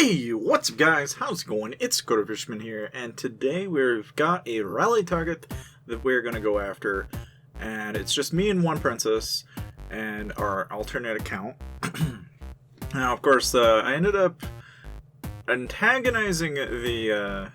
Hey, what's up guys? How's it going? It's Fisherman here, and today we've got a rally target that we're going to go after, and it's just me and one princess and our alternate account. Now, of course, I ended up antagonizing the,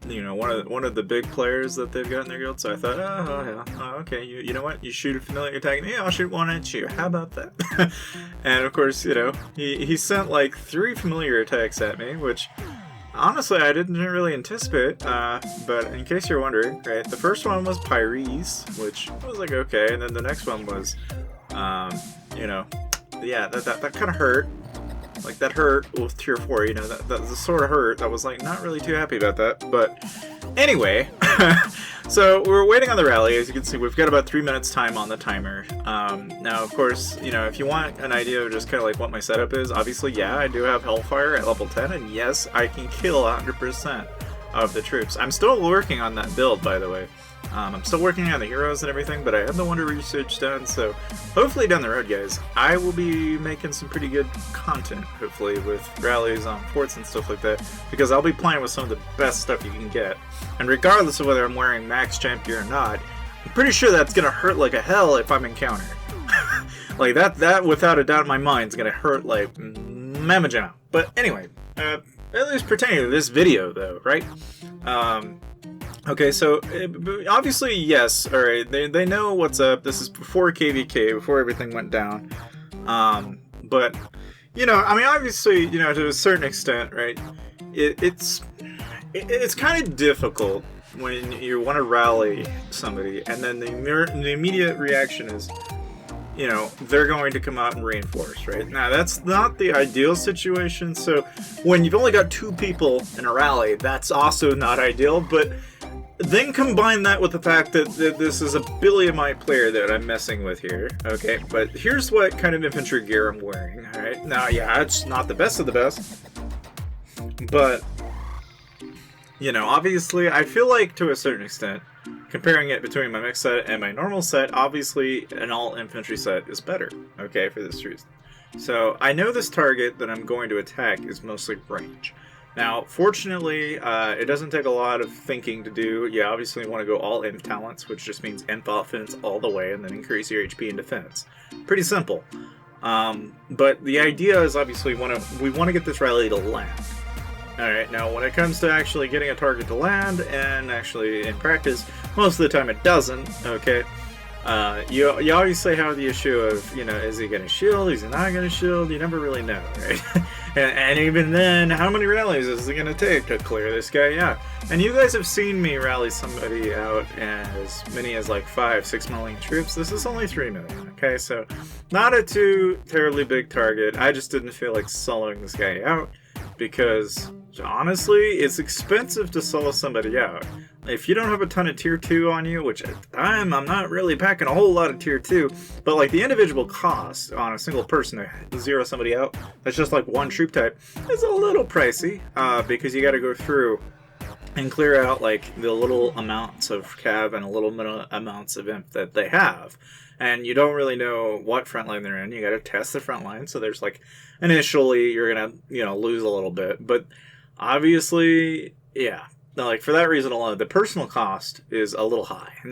one of the big players that they've got in their guild, so I thought, okay, you know what, you shoot a familiar attack, yeah, I'll shoot one at you, how about that? And of course, he sent like 3 familiar attacks at me, which, honestly, I didn't really anticipate, but in case you're wondering, right, the first one was Pyres, which was like, okay, and then the next one was, yeah, that kind of hurt. Like, that hurt with tier 4, that sort of hurt. I was, like, not really too happy about that. But, anyway, so we're waiting on the rally. As you can see, we've got about 3 minutes time on the timer. Now, of course, if you want an idea of just kind of, like, what my setup is, obviously, yeah, I do have Hellfire at level 10, and yes, I can kill 100% of the troops. I'm still working on that build, by the way. I'm still working on the heroes and everything, but I have the Wonder research done, so hopefully down the road, guys, I will be making some pretty good content, hopefully, with rallies on forts and stuff like that, because I'll be playing with some of the best stuff you can get. And regardless of whether I'm wearing max champ gear or not, I'm pretty sure that's going to hurt like a hell if I'm encountered. Like, that without a doubt in my mind is going to hurt like mamma. But anyway, at least pertaining to this video, though, right? Okay, so obviously, yes, alright, they know what's up. This is before KVK, before everything went down. But, I mean, obviously, to a certain extent, right, it's kind of difficult when you want to rally somebody, and then the immediate reaction is, they're going to come out and reinforce, right? Now, that's not the ideal situation, so when you've only got 2 people in a rally, that's also not ideal, but then combine that with the fact that this is a Billiamite player that I'm messing with here, okay? But here's what kind of infantry gear I'm wearing, alright? Now, yeah, it's not the best of the best, but, obviously, I feel like, to a certain extent, comparing it between my mix set and my normal set, obviously, an all-infantry set is better, okay, for this reason. So, I know this target that I'm going to attack is mostly range. Now, fortunately, it doesn't take a lot of thinking to do. You obviously want to go all imp talents, which just means imp offense all the way, and then increase your HP and defense. Pretty simple. But the idea is obviously we want to get this rally to land. Alright, now when it comes to actually getting a target to land, and actually in practice, most of the time it doesn't, okay? You obviously have the issue of, is he going to shield, is he not going to shield? You never really know, right? and even then, how many rallies is it going to take to clear this guy out? And you guys have seen me rally somebody out as many as like 5-6 million troops. This is only 3 million, okay? So, not a too terribly big target. I just didn't feel like soloing this guy out because, honestly, it's expensive to solo somebody out. If you don't have a ton of tier 2 on you, which at the time I'm not really packing a whole lot of tier 2, but like the individual cost on a single person to zero somebody out, that's just like one troop type, is a little pricey, because you got to go through and clear out like the little amounts of cav and a little amounts of imp that they have. And you don't really know what front line they're in. You got to test the front line, so there's like, initially you're going to, lose a little bit, but obviously, yeah. Like, for that reason alone, the personal cost is a little high. And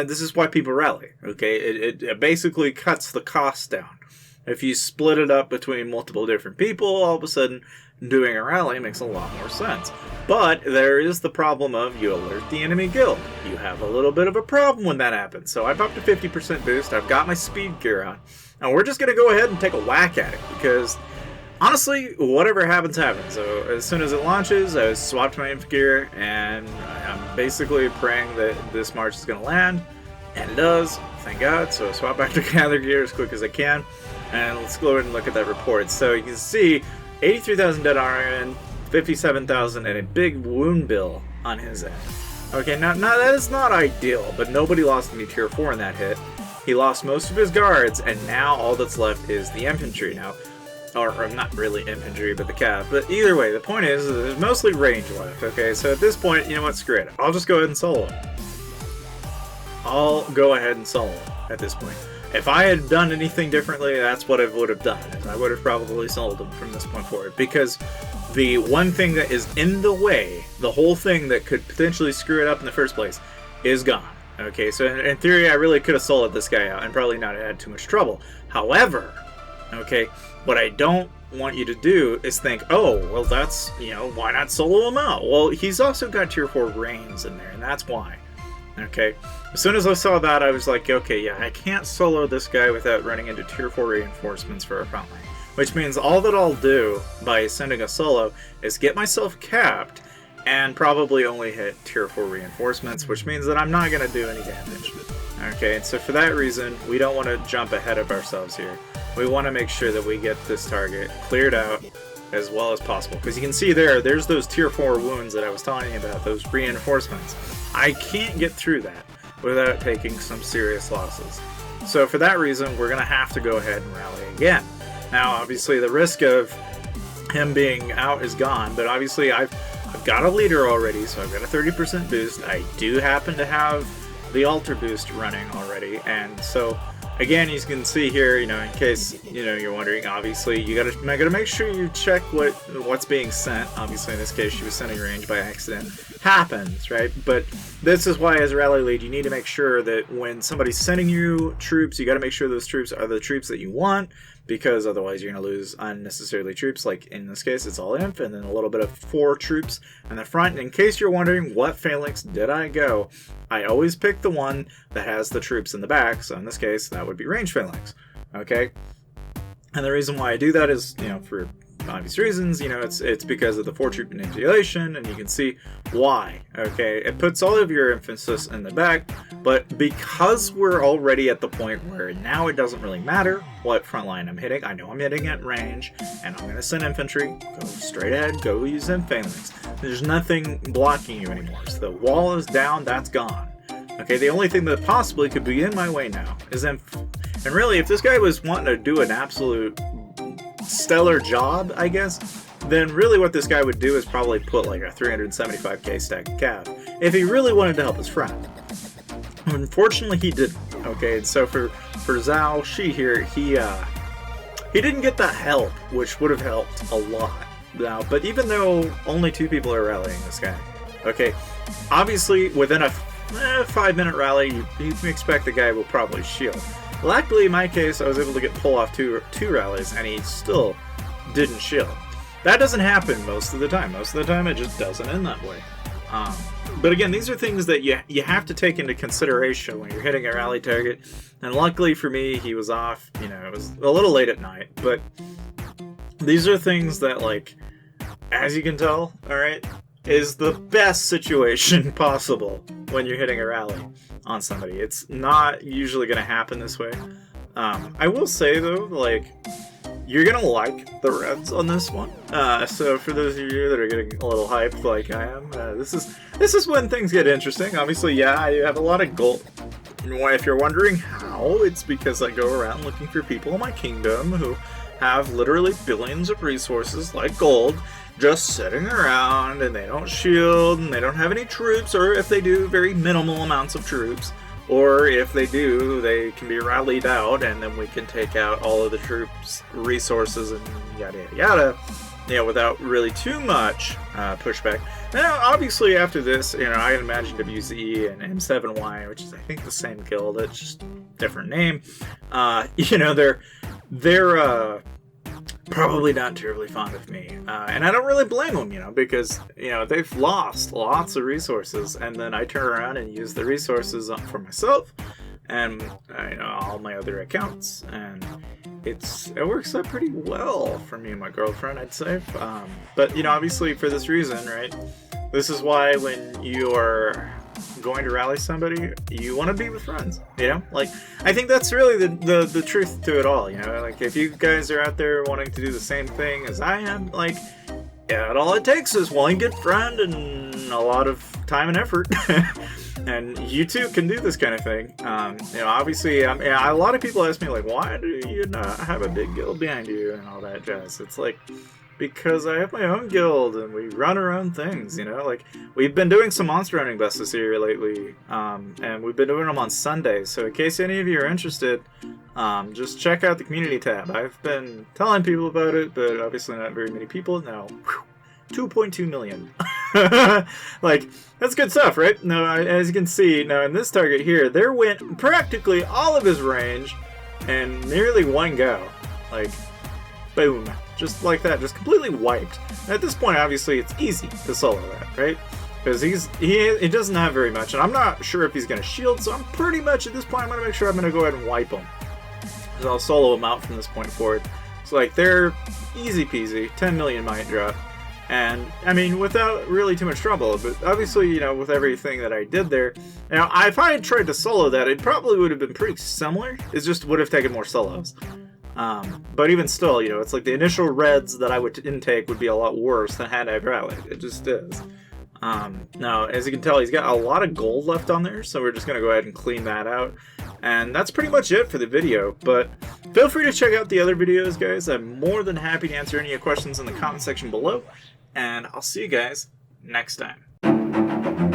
this is why people rally, okay? It basically cuts the cost down. If you split it up between multiple different people, all of a sudden, doing a rally makes a lot more sense. But there is the problem of you alert the enemy guild. You have a little bit of a problem when that happens. So I've upped to 50% boost. I've got my speed gear on. And we're just going to go ahead and take a whack at it because, honestly, whatever happens, happens. So as soon as it launches, I swapped my inf gear, and I'm basically praying that this march is going to land, and it does, thank God. So I swap back to gather gear as quick as I can, and let's go ahead and look at that report. So you can see 83,000 dead RN, 57,000, and a big wound bill on his end. Okay, now that is not ideal, but nobody lost any tier 4 in that hit. He lost most of his guards, and now all that's left is the infantry. Now, or not really infantry, but the cav. But either way, the point is, there's mostly range left, okay? So at this point, you know what, screw it. I'll just go ahead and solo. I'll go ahead and solo at this point. if I had done anything differently, that's what I would have done. I would have probably sold him from this point forward, because the one thing that is in the way, the whole thing that could potentially screw it up in the first place, is gone. Okay, so in theory, I really could have soloed this guy out and probably not had too much trouble. However, okay, what I don't want you to do is think, oh, well, that's, why not solo him out? Well, he's also got tier 4 reins in there, and that's why. Okay, as soon as I saw that, I was like, okay, yeah, I can't solo this guy without running into tier 4 reinforcements for a front line. Which means all that I'll do by sending a solo is get myself capped and probably only hit tier 4 reinforcements, which means that I'm not going to do any damage. Okay, and so for that reason, we don't want to jump ahead of ourselves here. We want to make sure that we get this target cleared out as well as possible. Because you can see there's those tier 4 wounds that I was telling you about, those reinforcements. I can't get through that without taking some serious losses. So for that reason, we're going to have to go ahead and rally again. Now, obviously, the risk of him being out is gone, but obviously I've got a leader already, so I've got a 30% boost. I do happen to have the altar boost running already, and so again, you can see here, in case you're wondering, obviously you gotta make sure you check what's being sent. Obviously, in this case, she was sending range by accident. Happens, right? But this is why, as a rally lead, you need to make sure that when somebody's sending you troops, you got to make sure those troops are the troops that you want, because otherwise you're going to lose unnecessarily troops. Like in this case, it's all inf and then a little bit of 4 troops in the front. And in case you're wondering what phalanx did I go, I always pick the one that has the troops in the back. So in this case, that would be range phalanx. Okay, and the reason why I do that is for obvious reasons. It's because of the 4-troop manipulation, and you can see why. Okay, it puts all of your emphasis in the back, but because we're already at the point where now it doesn't really matter what front line I'm hitting. I know I'm hitting at range, and I'm going to send infantry. Go straight ahead, go use them phalanx. There's nothing blocking you anymore. So the wall is down, that's gone. Okay, the only thing that possibly could be in my way now is inf. And really, if this guy was wanting to do an absolute stellar job, I guess, then really what this guy would do is probably put like a 375k stack of cav if he really wanted to help his friend. Unfortunately, he didn't. Okay, and so for Zhao Shi here, he didn't get that help, which would have helped a lot. Now, but even though only 2 people are rallying this guy, okay, obviously within a 5-minute rally, you can expect the guy will probably shield. Luckily, in my case, I was able to pull off two rallies, and he still didn't shield. That doesn't happen most of the time. Most of the time, it just doesn't end that way. But again, these are things that you have to take into consideration when you're hitting a rally target. And luckily for me, he was off. It was a little late at night. But these are things that, like, as you can tell, alright, is the best situation possible when you're hitting a rally on somebody. It's not usually going to happen this way. I will say, though, like, you're going to like the reds on this one. So for those of you that are getting a little hyped like I am, this is when things get interesting. Obviously, yeah, I have a lot of gold. If you're wondering how, it's because I go around looking for people in my kingdom who have literally billions of resources like gold just sitting around, and they don't shield, and they don't have any troops, or if they do, very minimal amounts of troops, or if they do, they can be rallied out, and then we can take out all of the troops, resources, and yada yada yada, without really too much pushback. Now, obviously, after this, I can imagine WZE and M7Y, which is, I think, the same guild, it's just different name. They're probably not terribly fond of me, and I don't really blame them, because they've lost lots of resources, and then I turn around and use the resources for myself and all my other accounts, and it works out pretty well for me and my girlfriend, I'd say. But obviously for this reason, right? This is why when you are going to rally somebody, you want to be with friends. Like, I think that's really the truth to it all. Like, if you guys are out there wanting to do the same thing as I am, like, yeah, all it takes is one good friend and a lot of time and effort. And you too can do this kind of thing. Obviously, a lot of people ask me, like, why do you not have a big guild behind you and all that jazz? It's like, because I have my own guild and we run our own things, you know? Like, we've been doing some monster hunting busts this year lately, and we've been doing them on Sundays, so in case any of you are interested, just check out the community tab. I've been telling people about it, but obviously not very many people. Now, 2.2 million. Like, that's good stuff, right? Now, as you can see, now in this target here, there went practically all of his range in nearly one go. Like, boom. Just like that, just completely wiped. At this point, obviously, it's easy to solo that, right? Because he doesn't have very much, and I'm not sure if he's going to shield, so I'm pretty much, at this point, I'm going to make sure I'm going to go ahead and wipe him. So I'll solo him out from this point forward. So, like, they're easy peasy, 10 million might drop. And, I mean, without really too much trouble, but obviously, you know, with everything that I did there, now, if I had tried to solo that, it probably would have been pretty similar. It just would have taken more solos. But even still, you know, it's like the initial reds that I would intake would be a lot worse than had I rallied. It just is. Now, as you can tell, he's got a lot of gold left on there, so we're just going to go ahead and clean that out. And that's pretty much it for the video, but feel free to check out the other videos, guys. I'm more than happy to answer any questions in the comment section below, and I'll see you guys next time.